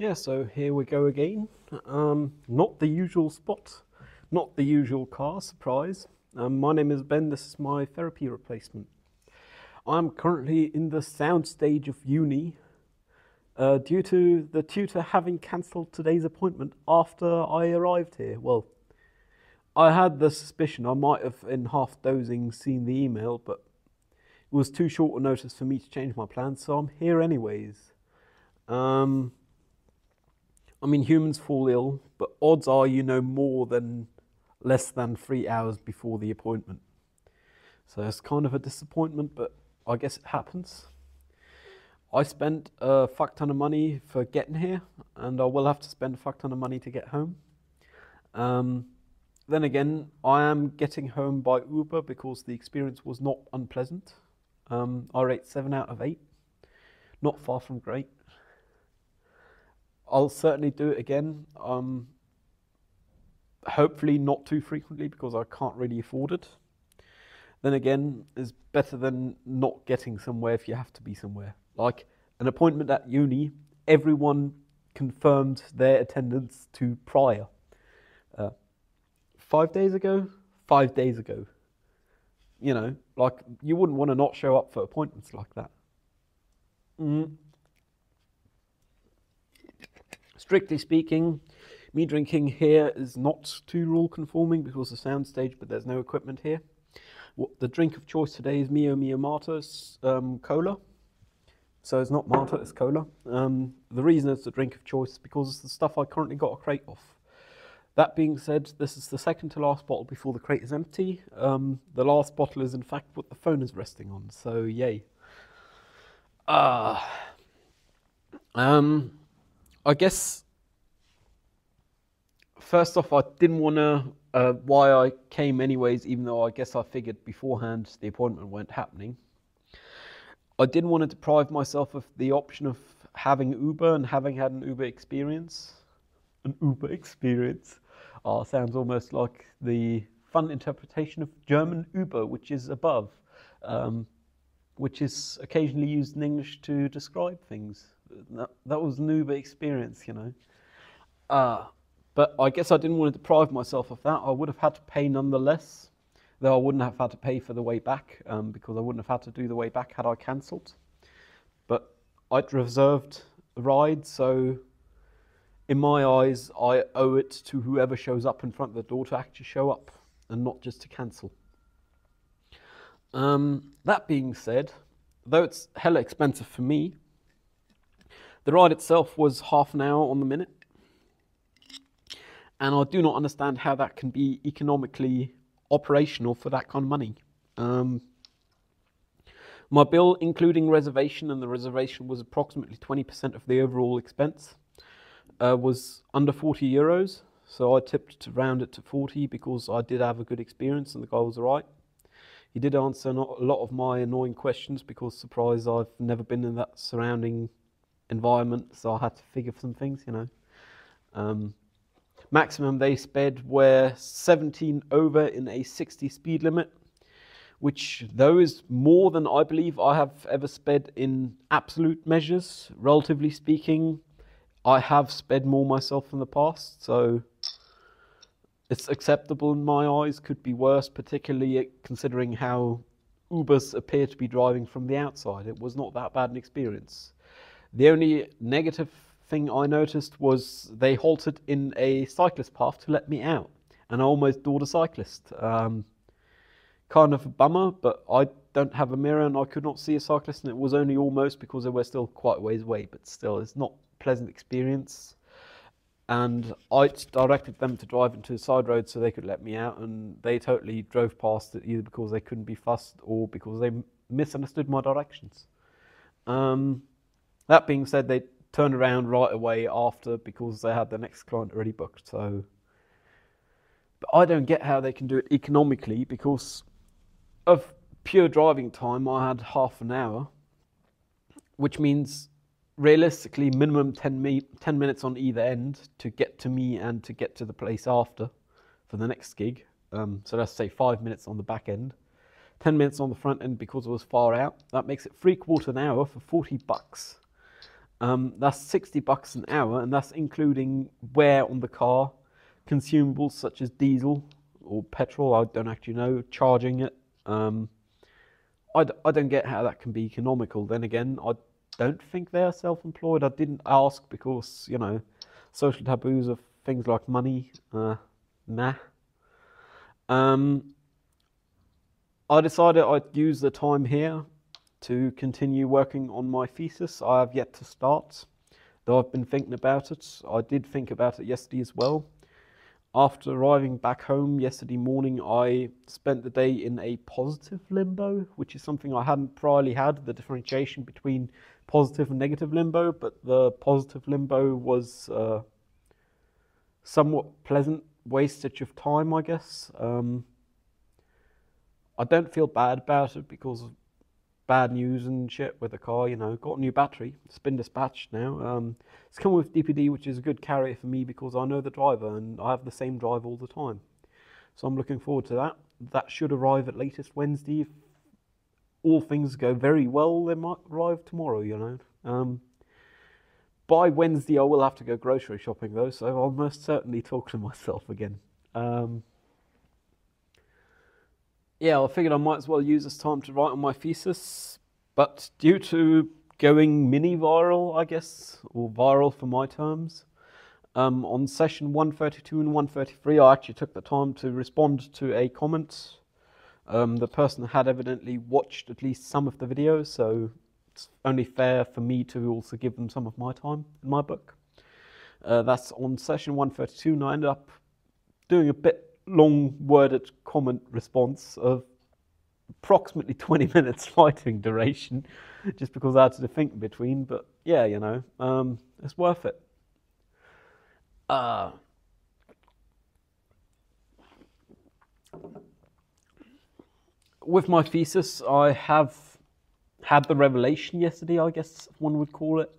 Yeah, so here we go again. Not the usual spot, not the usual car, surprise. My name is Ben, this is my therapy replacement. I'm currently in the sound stage of uni due to the tutor having cancelled today's appointment after I arrived here. Well, I had the suspicion I might have, in half dozing, seen the email, but it was too short a notice for me to change my plans, so I'm here anyways. I mean, humans fall ill, but odds are you know less than 3 hours before the appointment. So it's kind of a disappointment, but I guess it happens. I spent a fuck ton of money for getting here, and I will have to spend a fuck ton of money to get home. Then again, I am getting home by Uber because the experience was not unpleasant. I rate 7 out of 8. Not far from great. I'll certainly do it again. Hopefully not too frequently because I can't really afford it. Then again, it's better than not getting somewhere if you have to be somewhere. Like an appointment at uni, everyone confirmed their attendance to prior. 5 days ago? 5 days ago. You know, like you wouldn't want to not show up for appointments like that. Strictly speaking, me drinking here is not too rule conforming because of soundstage, but there's no equipment here. The drink of choice today is Mio Mio Marta's cola. So it's not Marta, it's cola. The reason it's the drink of choice is because it's the stuff I currently got a crate of. That being said, this is the second to last bottle before the crate is empty. The last bottle is in fact what the phone is resting on, so yay. I guess, first off, I didn't want to, why I came anyways, even though I guess I figured beforehand the appointment weren't happening. I didn't want to deprive myself of the option of having Uber and having had an Uber experience. An Uber experience. Sounds almost like the fun interpretation of German Uber, which is above, which is occasionally used in English to describe things. That was an Uber experience, you know. But I guess I didn't want to deprive myself of that. I would have had to pay nonetheless, though I wouldn't have had to pay for the way back because I wouldn't have had to do the way back had I cancelled. But I'd reserved a ride, so in my eyes, I owe it to whoever shows up in front of the door to actually show up and not just to cancel. That being said, though it's hella expensive for me, the ride itself was half an hour on the minute. And I do not understand how that can be economically operational for that kind of money. My bill, including reservation, and the reservation was approximately 20% of the overall expense, was under 40 euros. So I tipped to round it to 40 because I did have a good experience and the guy was alright. He did answer a lot of my annoying questions because, surprise, I've never been in that surrounding environment, so I had to figure some things, you know. Maximum they sped were 17 over in a 60 speed limit, which though is more than I believe I have ever sped in absolute measures. Relatively speaking, I have sped more myself in the past, so it's acceptable in my eyes. Could be worse, particularly considering how Ubers appear to be driving from the outside. It was not that bad an experience. The only negative thing I noticed was they halted in a cyclist path to let me out, and I almost doored a cyclist. Kind of a bummer, but I don't have a mirror and I could not see a cyclist, and it was only almost because they were still quite a ways away, but still, it's not a pleasant experience. And I directed them to drive into a side road so they could let me out, and they totally drove past it either because they couldn't be fussed or because they misunderstood my directions. That being said, they turned around right away after because they had the next client already booked. So, but I don't get how they can do it economically because of pure driving time. I had half an hour, which means realistically minimum 10 minutes on either end to get to me and to get to the place after for the next gig. So let's say 5 minutes on the back end, 10 minutes on the front end because it was far out. That makes it 3/4 an hour for $40. That's $60 an hour, and that's including wear on the car, consumables such as diesel or petrol, I don't actually know, charging it. I don't get how that can be economical. Then again, I don't think they're self-employed. I didn't ask because, you know, social taboos of things like money, nah. I decided I'd use the time here to continue working on my thesis. I have yet to start, though I've been thinking about it. I did think about it yesterday as well. After arriving back home yesterday morning, I spent the day in a positive limbo, which is something I hadn't priorly had, the differentiation between positive and negative limbo, but the positive limbo was somewhat pleasant wastage of time, I guess. I don't feel bad about it because of bad news and shit with the car, you know. Got a new battery, it's been dispatched now. It's come with DPD, which is a good carrier for me because I know the driver and I have the same drive all the time. So I'm looking forward to that. That should arrive at latest Wednesday. If all things go very well, they might arrive tomorrow, you know. By Wednesday I will have to go grocery shopping though, so I'll most certainly talk to myself again. Yeah, I figured I might as well use this time to write on my thesis, but due to going mini-viral, I guess, or viral for my terms, on session 132 and 133, I actually took the time to respond to a comment. The person had evidently watched at least some of the videos, so it's only fair for me to also give them some of my time in my book. That's on session 132, and I ended up doing a bit long-worded comment response of approximately 20 minutes writing duration, just because I had to think between. But yeah, you know, it's worth it. With my thesis, I have had the revelation yesterday, I guess one would call it.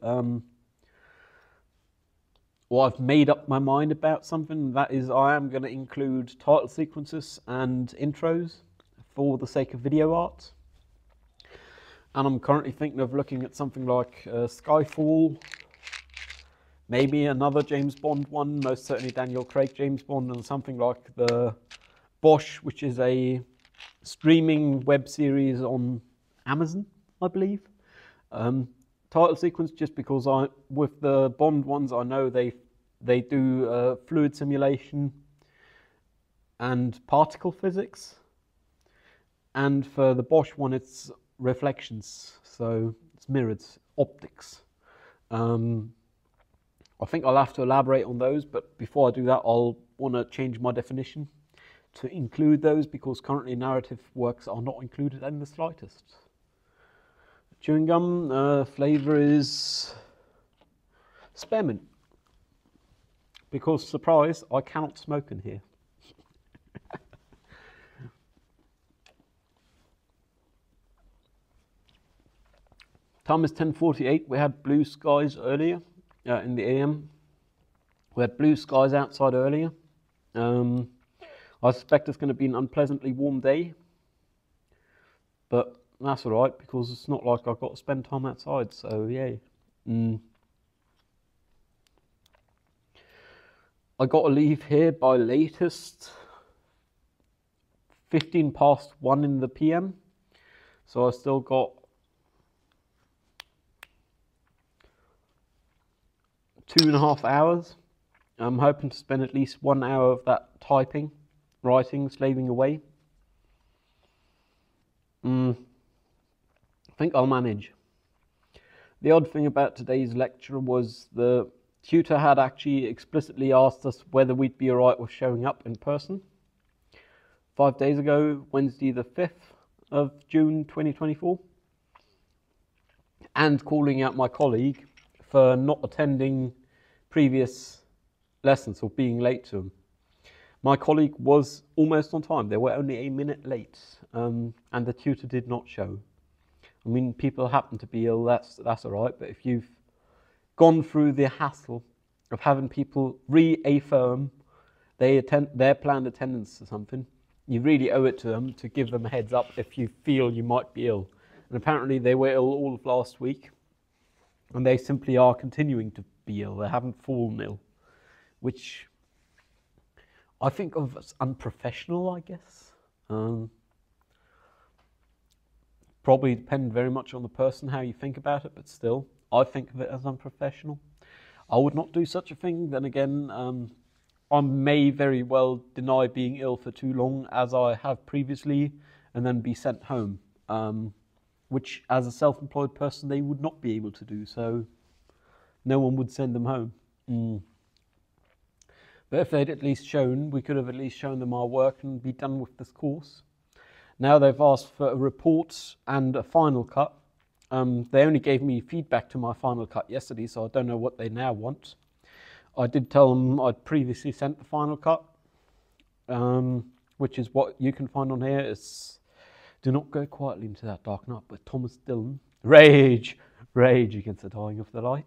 Well, I've made up my mind about something. That is, I am going to include title sequences and intros for the sake of video art. And I'm currently thinking of looking at something like Skyfall, maybe another James Bond one, most certainly Daniel Craig James Bond, and something like the Bosch, which is a streaming web series on Amazon, I believe. Title sequence, just because with the Bond ones, I know they do fluid simulation and particle physics, and for the Bosch one, it's reflections, so it's mirrored optics. I think I'll have to elaborate on those, but before I do that, I'll want to change my definition to include those, because currently narrative works are not included in the slightest. Chewing gum, flavour is spearmint, because, surprise, I cannot smoke in here. Time is 10:48. We had blue skies earlier in the AM. We had blue skies outside earlier. I suspect it's going to be an unpleasantly warm day, but that's all right, because it's not like I've got to spend time outside, so yay. I got to leave here by latest 1:15 in the PM, so I still got 2.5 hours. I'm hoping to spend at least 1 hour of that typing, writing, slaving away. I think I'll manage. The odd thing about today's lecture was the tutor had actually explicitly asked us whether we'd be alright with showing up in person. 5 days ago, Wednesday the 5th of June 2024, and calling out my colleague for not attending previous lessons or being late to them. My colleague was almost on time. They were only a minute late, and the tutor did not show. I mean, people happen to be ill, that's all right, but if you've gone through the hassle of having people reaffirm their planned attendance or something, you really owe it to them to give them a heads up if you feel you might be ill. And apparently they were ill all of last week. and they simply are continuing to be ill. They haven't fallen ill, which I think of as unprofessional, I guess. Probably depend very much on the person how you think about it, but still, I think of it as unprofessional. I would not do such a thing. Then again, I may very well deny being ill for too long, as I have previously, and then be sent home, which as a self-employed person they would not be able to do, so no one would send them home. But if they'd at least shown, we could have at least shown them our work and be done with this course. Now they've asked for a report and a final cut. They only gave me feedback to my final cut yesterday, so I don't know what they now want. I did tell them I'd previously sent the final cut, which is what you can find on here. It's Do Not Go Quietly Into That Dark Night by Thomas Dillon. Rage Against the Dying of the Light.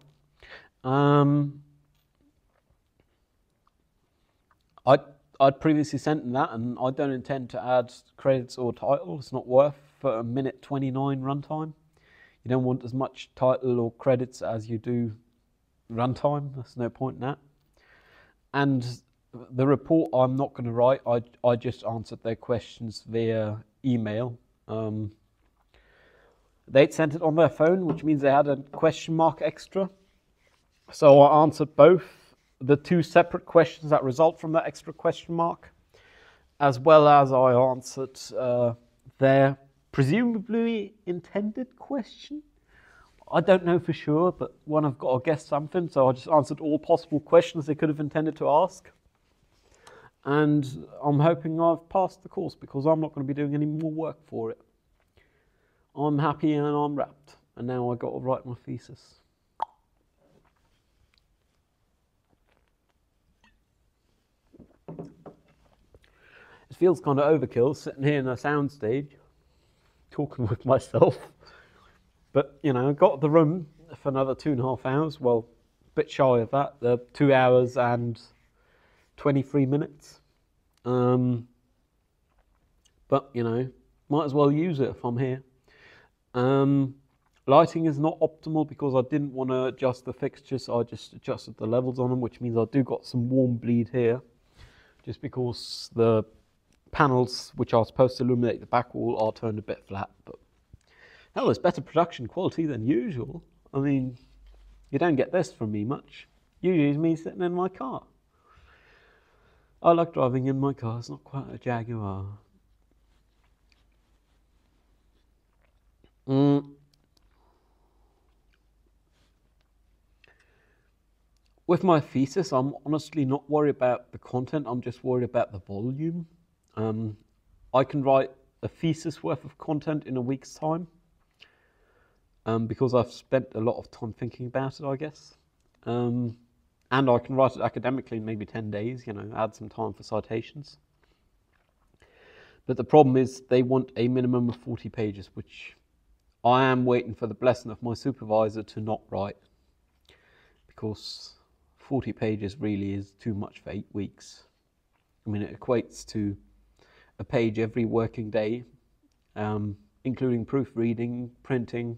I'd previously sent them that, and I don't intend to add credits or title. It's not worth for a minute 29 runtime. You don't want as much title or credits as you do runtime. There's no point in that. And the report I'm not going to write. I just answered their questions via email. They'd sent it on their phone, which means they had a question mark extra. So I answered both the two separate questions that result from that extra question mark, as well as I answered their presumably intended question. I don't know for sure, but one I've got to guess something, so I just answered all possible questions they could have intended to ask. And I'm hoping I've passed the course, because I'm not going to be doing any more work for it. I'm happy and I'm wrapped, and now I've got to write my thesis. It feels kind of overkill sitting here in a soundstage talking with myself, but you know, I got the room for another 2.5 hours. Well, a bit shy of that, 2 hours and 23 minutes. But you know, might as well use it if I'm here. Lighting is not optimal because I didn't want to adjust the fixtures, so I just adjusted the levels on them, which means I do got some warm bleed here, just because the panels which are supposed to illuminate the back wall are turned a bit flat. But hell, it's better production quality than usual. I mean, you don't get this from me much. Usually it's me sitting in my car. I like driving in my car. It's not quite a Jaguar. With my thesis, I'm honestly not worried about the content. I'm just worried about the volume. I can write a thesis worth of content in a week's time, because I've spent a lot of time thinking about it, I guess. And I can write it academically in maybe 10 days, you know, add some time for citations. But the problem is they want a minimum of 40 pages, which I am waiting for the blessing of my supervisor to not write, because 40 pages really is too much for 8 weeks. I mean, it equates to a page every working day, including proofreading, printing,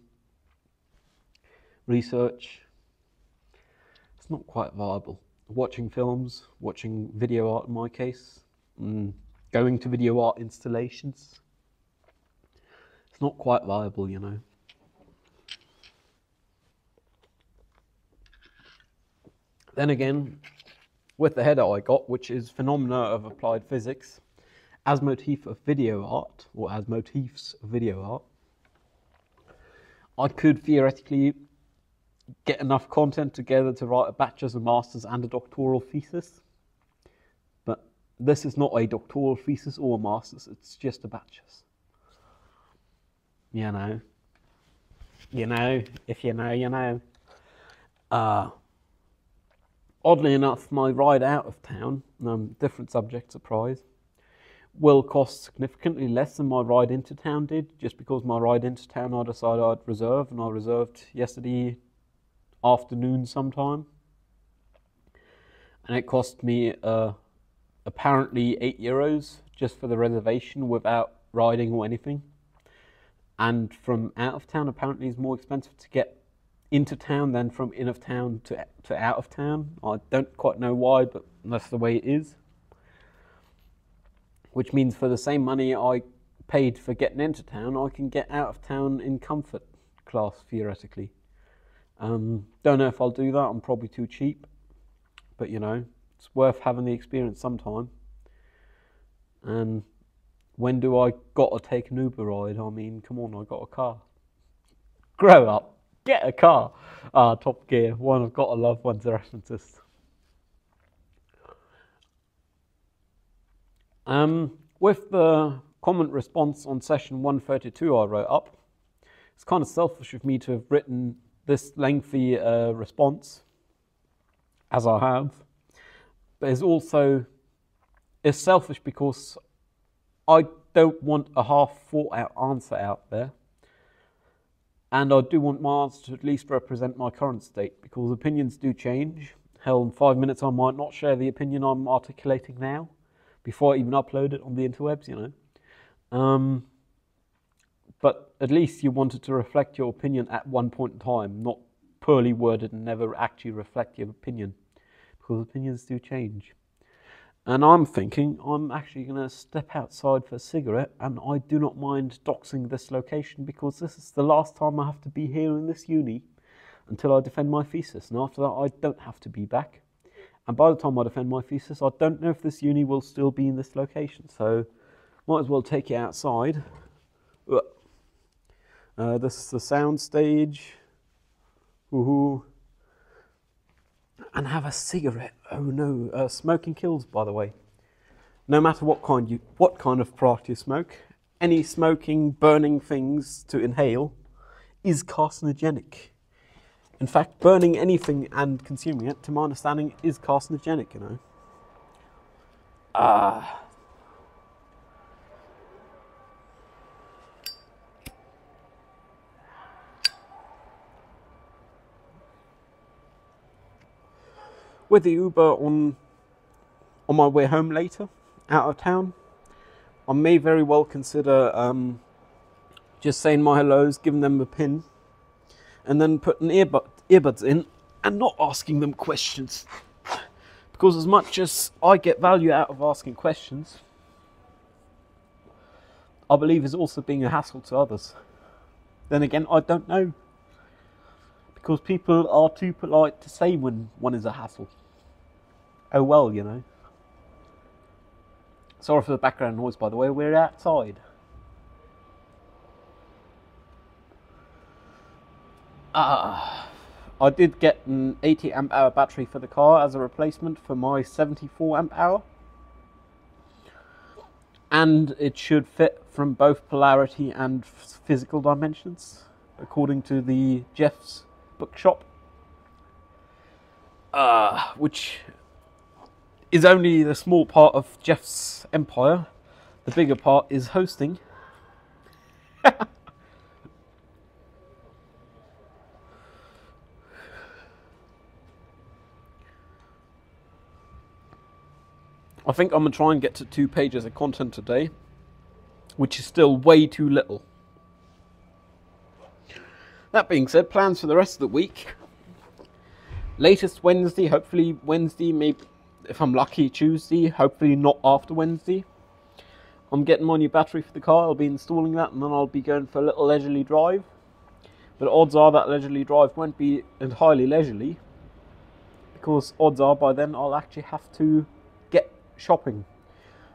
research. It's not quite viable. Watching films, watching video art in my case, going to video art installations. It's not quite viable, you know. Then again, with the header I got, which is Phenomena of Applied Physics, as motif of video art, or as motifs of video art, I could theoretically get enough content together to write a bachelor's, a master's, and a doctoral thesis. But this is not a doctoral thesis or a master's, it's just a bachelor's. You know, if you know, you know. Oddly enough, my ride out of town, different subject, surprise, will cost significantly less than my ride into town did, just because my ride into town I decided I'd reserve, and I reserved yesterday afternoon sometime. And it cost me apparently €8 just for the reservation without riding or anything. And from out of town apparently is more expensive to get into town than from in of town to out of town. I don't quite know why, but that's the way it is. Which means for the same money I paid for getting into town, I can get out of town in comfort class, theoretically. Don't know if I'll do that. I'm probably too cheap. But, you know, it's worth having the experience sometime. And when do I got to take an Uber ride? I mean, come on, I got a car. Grow up. Get a car. Top Gear. One I've got to love, one's the references. With the comment response on session 132 I wrote up, it's kind of selfish of me to have written this lengthy response, as I have. But it's selfish because I don't want a half thought out answer out there. And I do want my answer to at least represent my current state, because opinions do change. Hell, in 5 minutes I might not share the opinion I'm articulating now, before I even upload it on the interwebs, you know. But at least you wanted to reflect your opinion at one point in time, not poorly worded and never actually reflect your opinion, because opinions do change. And I'm thinking I'm actually going to step outside for a cigarette, and I do not mind doxing this location because this is the last time I have to be here in this uni until I defend my thesis. And after that, I don't have to be back. And by the time I defend my thesis, I don't know if this uni will still be in this location. So might as well take it outside. This is the sound stage. Woohoo. And have a cigarette. Oh no, smoking kills, by the way. No matter what kind of product you smoke, any smoking, burning things to inhale is carcinogenic. In fact, burning anything and consuming it, to my understanding, is carcinogenic, you know. With the Uber on my way home later, out of town, I may very well consider just saying my hellos, giving them a pin, and then putting earbuds in and not asking them questions. Because as much as I get value out of asking questions, I believe is also being a hassle to others. Then again, I don't know. Because people are too polite to say when one is a hassle. Oh well, you know. Sorry for the background noise, by the way, we're outside. I did get an 80 amp hour battery for the car as a replacement for my 74 amp hour. And it should fit from both polarity and physical dimensions, according to the Jeff's bookshop. Which is only the small part of Jeff's empire. The bigger part is hosting. I think I'm going to try and get to 2 pages of content today, which is still way too little. That being said, plans for the rest of the week. Latest Wednesday, hopefully Wednesday, maybe if I'm lucky Tuesday, hopefully not after Wednesday. I'm getting my new battery for the car, I'll be installing that, and then I'll be going for a little leisurely drive. But odds are that leisurely drive won't be entirely leisurely, because odds are by then I'll actually have to get shopping.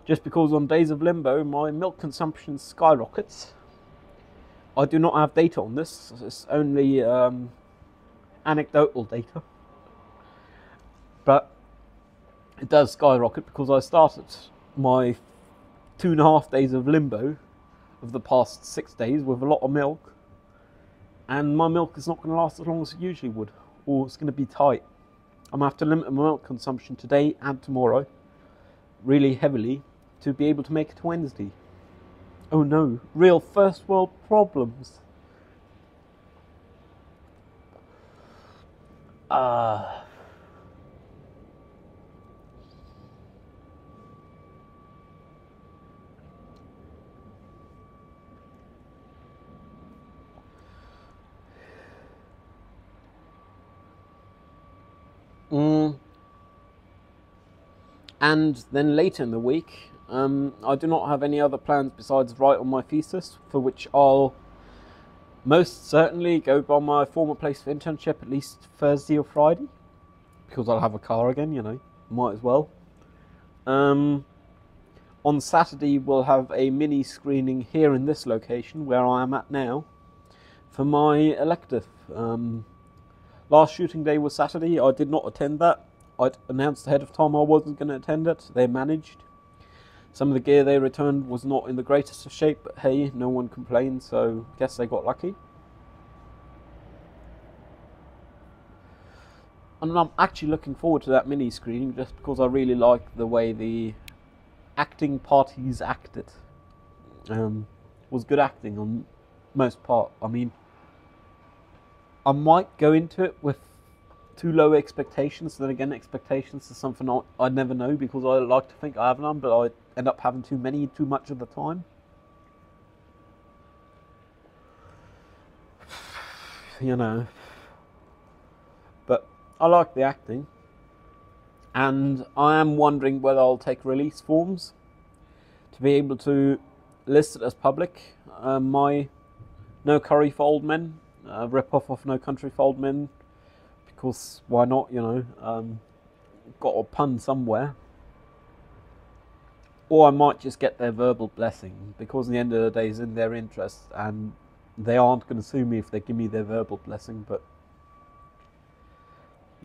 Just because on days of limbo my milk consumption skyrockets. I do not have data on this, it's only anecdotal data. But it does skyrocket because I started my 2.5 days of limbo of the past 6 days with a lot of milk, and my milk is not going to last as long as it usually would, or it's going to be tight. I'm going to have to limit my milk consumption today and tomorrow really heavily to be able to make it to Wednesday. Oh no, real first world problems. And then later in the week, I do not have any other plans besides write on my thesis, for which I'll most certainly go by my former place of internship at least Thursday or Friday, because I'll have a car again, might as well. On Saturday, we'll have a mini screening here in this location where I am at now for my elective. Last shooting day was Saturday. I did not attend that. I'd announced ahead of time I wasn't going to attend it. They managed. Some of the gear they returned was not in the greatest of shape, but hey, no one complained, so I guess they got lucky. And I'm actually looking forward to that mini screening just because I really like the way the acting parties acted. Was good acting on most part. I mean, I might go into it with too low expectations. Then again, expectations is something I never know, because I like to think I have none, but I end up having too much of the time. But I like the acting, and I am wondering whether I'll take release forms to be able to list it as public. My No Curry for Old Men, rip-off of No Country for Old Men, because why not, got a pun somewhere. Or I might just get their verbal blessing, because at the end of the day it's in their interest, and they aren't going to sue me if they give me their verbal blessing, but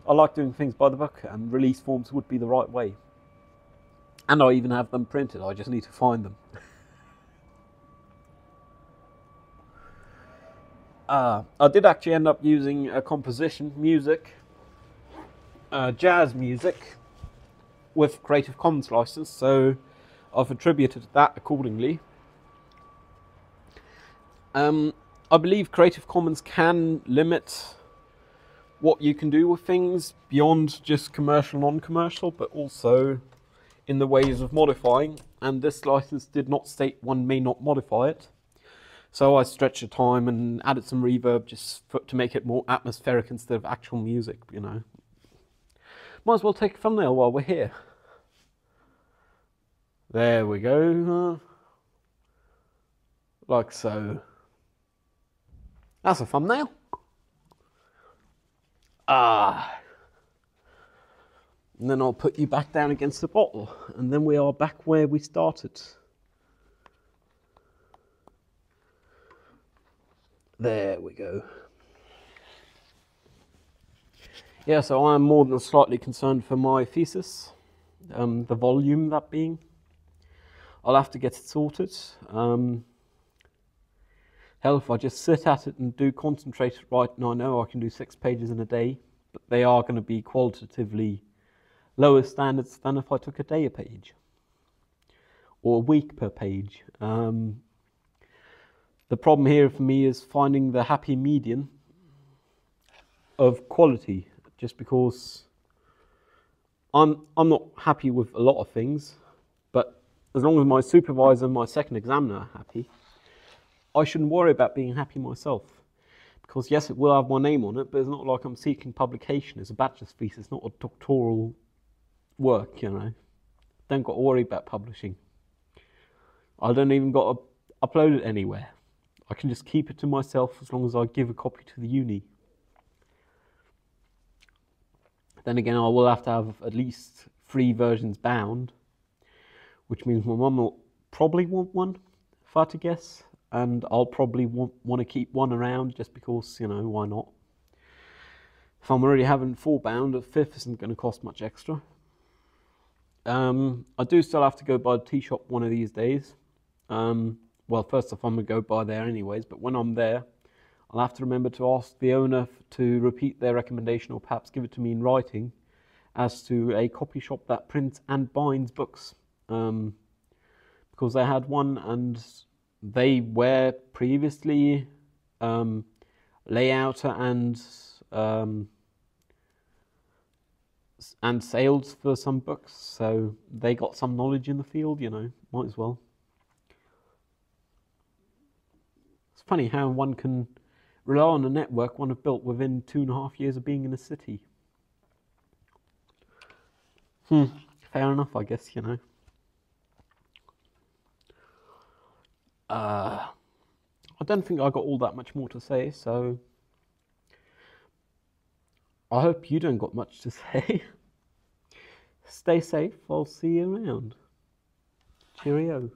I like doing things by the book, and release forms would be the right way. And I even have them printed, I just need to find them. I did actually end up using a composition, jazz music, with Creative Commons license, so I've attributed that accordingly. I believe Creative Commons can limit what you can do with things beyond just commercial, non-commercial, but also in the ways of modifying, and this license did not state one may not modify it. So I stretched the time and added some reverb just to make it more atmospheric instead of actual music, Might as well take a thumbnail while we're here. There we go. Like so. That's a thumbnail. And then I'll put you back down against the bottle, and then we are back where we started. There we go. Yeah, so I'm more than slightly concerned for my thesis, the volume that being. I'll have to get it sorted. Hell, if I just sit at it and do concentrated writing, I know I can do 6 pages in a day, but they are going to be qualitatively lower standards than if I took a day a page, or a week per page. The problem here for me is finding the happy median of quality, just because I'm not happy with a lot of things, but as long as my supervisor and my second examiner are happy, I shouldn't worry about being happy myself. Because yes, it will have my name on it, but it's not like I'm seeking publication. It's a bachelor's thesis, not a doctoral work, Don't got to worry about publishing. I don't even got to upload it anywhere. I can just keep it to myself as long as I give a copy to the uni. Then again, I will have to have at least 3 versions bound, which means my mum will probably want one, if I had to guess. And I'll probably want to keep one around just because, why not? If I'm already having 4 bound, a 5th isn't going to cost much extra. I do still have to go by the tea shop one of these days. Well, first off, I'm going to go by there anyways, but when I'm there, I'll have to remember to ask the owner to repeat their recommendation, or perhaps give it to me in writing, as to a copy shop that prints and binds books. Because they had one, and they were previously layouter and sales for some books, so they got some knowledge in the field, might as well. It's funny how one can rely on a network one have built within 2.5 years of being in a city. Fair enough, I guess, you know. I don't think I got all that much more to say, so I hope you don't got much to say. Stay safe. I'll see you around. Cheerio.